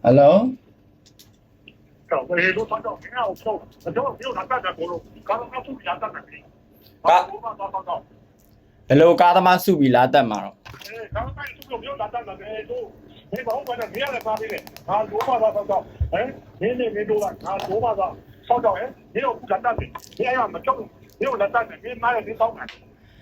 Hello，我都看到，你看我说，我没有拿蛋的锅炉，刚刚他出比拿蛋的没？ကာ我把它放到，ဘယ်လိုကားသမားစုပြီးလာတက်မှာတော့刚刚出没有拿蛋的没？都没把我管的没让他发的嘞，啊，罗马上烧到，哎，没多了，啊，罗马上烧到，哎，没有不拿蛋的，你哎呀，没中，没有拿蛋的，你买了你烧买，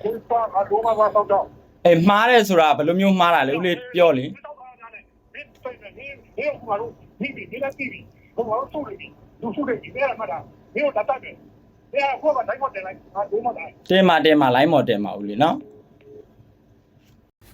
你发啊，罗马上烧到，အေးမှားတယ်ဆိုတာဘယ်လိုမျိုးမှားတာလဲဦးလေးပြောလေ你到哪里？你对的，你没有马路，你来地里，我马上住里面，住宿里面没嘛的，没有拿蛋的，你哎，我把台过进来，啊，罗马来。တင်မှာလိုင်းမော်တင်မှာဦးလေးနော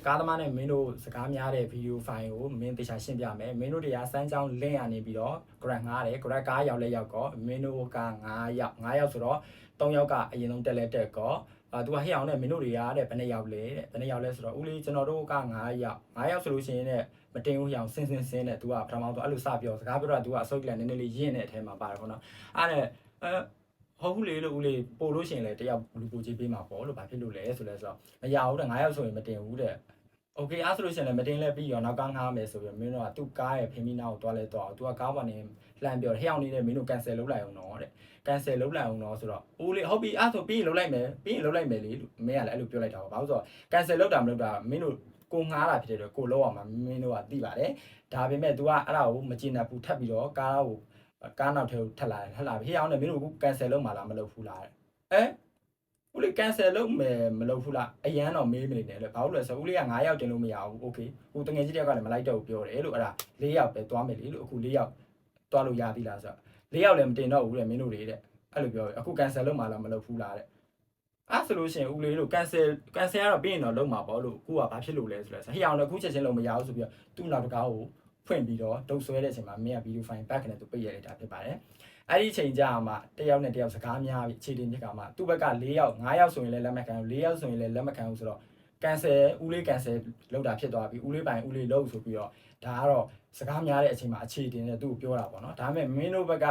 ်ကားသမားနဲ့မင်းတို့စကားများတဲ့ဗီဒီယိုဖိုင်ကိုမင်းတေချာရှင်းပြမယ်မင်းတို့တွေကစမ်းချောင်းလင့်ရနေပြီးတော့ grad ငားတယ် grad ကားရောက်လဲရောက်ကောမင်းတို့က9ယောက်ဆိုတော့3ယောက်ကအရင်ဆုံးတက်လဲတက်ကောသူကဟိအောင်နဲ့မင်းတို့တွေကတဲ့ဘယ်နှစ်ယောက်လဲတဲ့ဘယ်နှစ်ယောက်လဲဆိုတော့ဦးလေးကျွန်တော်တို့က9ယောက်ဆိုလို့ရှိရင်တဲ့မတင်ဘူးဟိအောင်ဆင်းတဲ့သူကပထမဆုံးအဲ့လိုစပြောစကားပြောတာသူကအစုပ်ကလည်းနည်းနည်းလေးရင့်တဲ့အထဲမှာပါတယ်ခေါနော်အဲ့နဲ့ဟုတ်ဘူးလေလို့ဦးလေးပို့လို့ရှိရင်လည်းတယောက်လူပို့ကြီးပေးမှာပေါ့လို့ဘာဖြစ်လို့လဲဆိုလဲဆိုတော့မရဘူးတဲ့9ယောက်ဆိုရင်မတင်ဘူးတဲ့โอเคအဲ့ဆိုလို့ရှိရင်လည်းမတင်လဲပြီးရောနောက်ကားငားမယ်ဆိုပြီးမင်းတို့ကသူ့ကားရဲ့ဖင်မီနာကိုတွားလဲတော့သူကကားပေါ်နေလှမ်းပြောဟဲ့အောင်နေတဲ့မင်းတို့ cancel လုပ်လိုက်အောင်တော့တဲ့ cancel လုပ်လိုက်အောင်တော့ဆိုတော့ဦးလေးဟုတ်ပြီအဲ့ဆိုပြီးရင်လုပ်လိုက်မယ်လေလို့မင်းကလည်းအဲ့လိုပြောလိုက်တာပေါ့ဘာလို့ဆိုတော့ cancel လုပ်တာမလုပ်တာမင်းတို့ကိုငားတာဖြစ်တယ်ကိုလောက်အောင်မှာမင်းတို့ကသိပါတယ်ဒါပေမဲ့ तू ကအဲ့ဒါကိုမကျေနပ်ဘူးထပ်ပြီးတော့ကားနောက်ထဲကိုထပ်လာပြီဟဲ့အောင်နဲ့မင်းတို့က cancel လုပ်မှာလားမလုပ်ဘူးလားတဲ့ဦးလေး cancel လုပ်မယ်မလုပ်ဘူးလားအရန်တော့မေးမနေနဲ့လေဘာလို့လဲဆိုဦးလေးက9ယောက်တင်လို့မရဘူး okay ဟိုတငယ်ကြီးတယောက်ကလည်းမလိုက်တော့ဘူးပြောတယ်လို့အဲ့ဒါ4ယောက်ပဲသွားမယ်လေလို့အခု4ယောက်သွားလို့ရပြီလားဆိုတော့4ယောက်လည်းမတင်တော့ဘူးတဲ့မင်းတို့တွေတဲ့အဲ့လိုပြောတယ်အခု cancel လုပ်မှာလားမလုပ်ဘူးလားတဲ့အဲ့ဆိုလို့ရှိရင်ဦးလေးတို့ cancel ကတော့ပြီးရင်တော့လုပ်မှာပေါ့လို့အခုကဘာဖြစ်လို့လဲဆိုတော့ဟိအောင်လည်းအခုချက်ချင်းလုံးမရဘူးဆိုပြီးတော့သူ့နောက်တကားကိုဖွင့်ပြီးတော့တုပ်ဆွဲတဲ့အချိန်မှာမင်းက video file back နဲ့သူပိတ်ရလိုက်တာဖြစ်ပါတယ်အဲ့ဒီချိန်ကြာမှတယောက်နဲ့တယောက်စကားများပြီးအခြေတင်မြစ်ကမှသူ့ဘက်က4ယောက်5ယောက်ဆိုရင်လည်းလက်မခံဘူး4ယောက်ဆိုရင်လည်းလက်မခံဘူးဆိုတော့ cancel ဦးလေး cancel လောက်တာဖြစ်သွားပြီဦးလေးပိုင်ဦးလေးလို့ဆိုပြီးတော့ဒါကတော့စကားများတဲ့အချိန်မှာအခြေတင်နဲ့သူ့ကိုပြောတာပေါ့နော်ဒါပေမဲ့မင်းတို့ဘက်က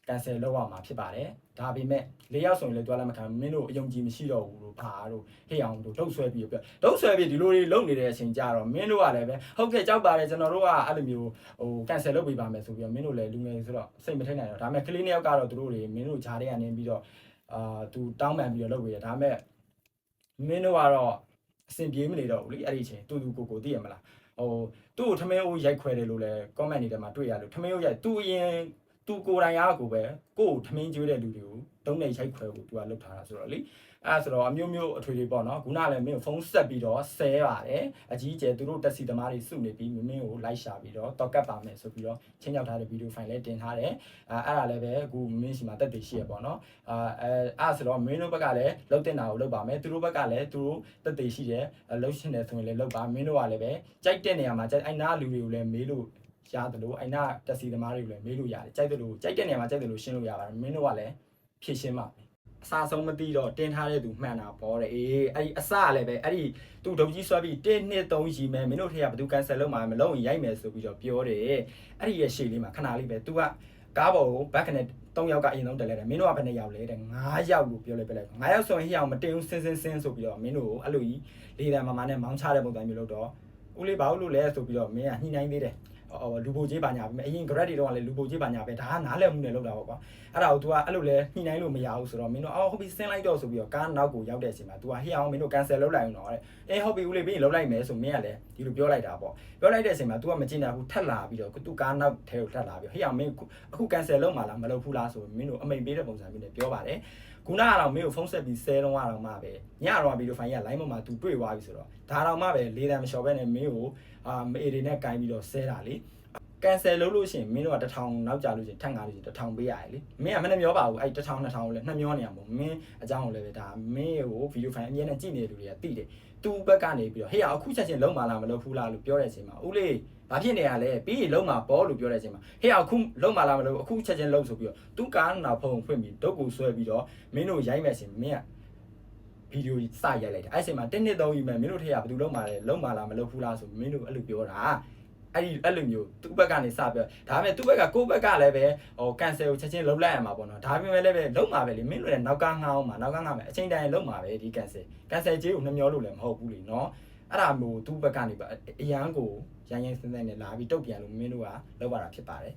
cancel လုပ်ရမှာဖြစ်ပါတယ်ဒါပေမဲ့4ယောက်ဆိုရင်လည်းတွားလက်မခံမင်းတို့အယုံကြည်မရှိတော့ဘူးလို့ဘာတို့ဟေ့အောင်တို့တုတ်ဆွဲပြီးပြောတုတ်ဆွဲပြီးဒီလိုတွေလုပ်နေတဲ့အချိန်ကြတော့မင်းတို့ကလည်းပဲဟုတ်ကဲ့ကြောက်ပါတယ်ကျွန်တော်တို့ကအဲ့လိုမျိုးဟို cancel လုပ်ပေးပါမယ်ဆိုပြီးတော့မင်းတို့လည်းလူငယ်ဆိုတော့စိတ်မထိန်နိုင်တော့ဒါပေမဲ့ကလေးနှစ်ယောက်ကတော့တို့တွေမင်းတို့ဂျားတွေကနေပြီးတော့သူတောင်းပန်ပြီးတော့လုပ်ပေးတယ်ဒါပေမဲ့မင်းတို့ကတော့အဆင်ပြေမနေတော့ဘူးလေအဲ့ဒီအချိန်တူကိုသိရမလားဟိုသူ့ကိုထမင်းအိုးရိုက်ခွဲတယ်လို့လည်း comment တွေထဲမှာတွေ့ရလို့ထမင်းအိုးရိုက်သူအရင်သူကိုယ်တိုင်အားကိုပဲကိုယ်ထမင်းကျွေးတဲ့လူတွေကိုတုံးနေရိုက်ခွဲဖို့သူကလုပ်ထားတာဆိုတော့လေအဲ့ဆိုတော့အမျိုးအထွေတွေပေါ့နော်ခုနလည်းမင်းဖုန်းဆက်ပြီးတော့ဆဲပါတယ်အကြီးကျယ်သူတို့တက်စီသမားတွေစုနေပြီးမင်းကိုလိုက်ရှာပြီးတော့တော့ကတ်ပါမယ်ဆိုပြီးတော့ချင်းရောက်ထားတဲ့ဗီဒီယိုဖိုင်လေးတင်ထားတယ်အဲ့ဒါလည်းပဲအခုမင်းစီမှာတက်တည်ရှိရပေါ့နော်အဲ့ဆိုတော့မင်းတို့ဘက်ကလည်းလှုပ်တင်တာကိုလှုပ်ပါမယ်သူတို့ဘက်ကလည်းသူတို့တက်တည်ရှိတယ်လှုပ်ရှင်တယ်ဆိုရင်လည်းလှုပ်ပါမင်းတို့ကလည်းပဲကြိုက်တဲ့နေရာမှာကြိုက်အဲ့နာလူတွေကိုလည်းမေးလို့ရတယ်လို့အဲ့နာတက်စီသမားတွေကိုလည်းမေးလို့ရတယ်ကြိုက်တယ်လို့ကြိုက်တဲ့နေရာမှာကြိုက်တယ်လို့ရှင်းလို့ရပါတယ်မင်းတို့ကလည်းဖြည့်ရှင်းပါအစားဆုံးမသိတော့တင်းထားတဲ့သူမှန်တာပေါ့တဲ့အေးအဲ့ဒီအစလည်းပဲအဲ့ဒီသူဒုံကြီးဆွဲပြီး1 2 3ရီမယ်မင်းတို့ထက်ကဘယ်သူ cancel လုပ်မှာမလုပ်ရင်ရိုက်မယ်ဆိုပြီးတော့ပြောတယ်အဲ့ဒီရဲ့ရှေ့လေးမှာခဏလေးပဲ तू ကကားပေါ်ကိုဘက်ကနေ3ယောက်ကအရင်ဆုံးတက်လိုက်တယ်မင်းတို့ကဘယ်နှစ်ယောက်လဲတဲ့9ယောက်လို့ပြောလိုက်ပြလိုက်9ယောက်ဆိုရင်ဟိအောင်မတင်ဘူးစင်းဆိုပြီးတော့မင်းတို့ကိုအဲ့လိုကြီးလေးတန်းမာနဲ့မောင်းချတဲ့ပုံစံမျိုးလို့တော့ဦးလေးဘာလို့လဲဆိုပြီးတော့မင်းကညှိနှိုင်းသေးတယ်လူပိုကြီးပါညာပဲအရင် grad တွေတော့လည်းလူပိုကြီးပါညာပဲဒါကနားလည်မှုနဲ့လောက်တာပေါ့ကွာအဲ့ဒါကို तू ကအဲ့လိုလဲညှိနှိုင်းလို့မရဘူးဆိုတော့မင်းတို့ဟုတ်ပြီဆင်းလိုက်တော့ဆိုပြီးတော့ကားနောက်ကိုရောက်တဲ့အချိန်မှာ तू ကဟေ့အောင်မင်းတို့ cancel လုပ်လိုက်အောင်တော့တဲ့ဟုတ်ပြီဦးလေးပြီးရင်လုပ်လိုက်မယ်ဆိုမင်းကလည်းဒီလိုပြောလိုက်တာပေါ့ပြောလိုက်တဲ့အချိန်မှာ तू ကမကျင်တာဘူးထက်လာပြီးတော့ तू ကားနောက်ထဲကိုထက်လာပြီးဟေ့အောင်မင်းအခု cancel လုပ်မှာလားမလုပ်ဘူးလားဆိုမင်းတို့အမိန်ပေးတဲ့ပုံစံမျိုးနဲ့ပြောပါတယ်ခုနကတော့မင်းကိုဖုန်းဆက်ပြီးဆဲတော့မှပဲညတော့ဗီဒီယိုဖိုင်က line ပေါ်မှာ तू တွေ့သွားပြီဆိုတော့ဒါတော့မှပဲလေးတန်းမလျှော်ပဲနဲ့မင်းကိုမေတွေနဲ့ကင်ပြီးတော့ဆဲတာလေcancel လုပ်လို့ရှိရင်မင်းတို့က1000နောက်ကြလို့ရှိရင်ထပ်ငါလို့ရှိရင်1000ပေးရတယ်လေမင်းကမနဲ့ပြောပါဘူးအဲ့1000 2000ကိုလည်းနှမျောနေရမို့မင်းအကြောင်းကိုလည်းပဲဒါမင်းကိုဗီဒီယိုဖိုင်အမြဲတမ်းကြည့်နေတဲ့လူတွေကသိတယ်သူ့ဘက်ကနေပြီးတော့ဟေ့အခုချက်ချင်းလုံးမလားမလုပ်ဘူးလားလို့ပြောတဲ့အချိန်မှာဦးလေးဘာဖြစ်နေရလဲပြီးရင်လုံးမှာပေါ့လို့ပြောတဲ့အချိန်မှာဟေ့အခုလုံးမလားမလုပ်အခုချက်ချင်းလုံးဆိုပြီးတော့သူ့ကားနောက်ဖုံဖွင့်ပြီးဒုတ်ကိုဆွဲပြီးတော့မင်းတို့ရိုက်မဲ့ရှင်မင်းကဗီဒီယိုစရိုက်လိုက်တယ်အဲ့အချိန်မှာ1 2 3ယူမယ်မင်းတို့ထက်ကဘယ်သူလုံးမှာလဲလုံးမလားမလုပ်ဘူးလားဆိုမင်းတို့အဲ့လိုပြောတာအဲ့လိုမျိုးသူ့ဘက်ကနေစပြောဒါပေမဲ့သူ့ဘက်ကကိုယ့်ဘက်ကလည်းပဲဟို cancel ကိုချက်ချင်းလုံးလိုက်ရမှာပေါ့နော်ဒါပေမဲ့လည်းပဲလုံးမှာပဲလေမင်းတို့လည်းနောက်ကငှားအောင်မှာနောက်ကငှားမယ်အချိန်တိုင်းလုံးမှာပဲဒီ cancel ကြေးကိုနှမျောလို့လည်းမဟုတ်ဘူးလေနော် အဲ့ဒါမျိုးသူ့ဘက်ကနေပါအရန်ကိုရိုင်းရိုင်းစင်းစင်းနဲ့လာပြီးတုတ်ပြန်လို့မင်းတို့ကလောက်ပါတာဖြစ်ပါတယ်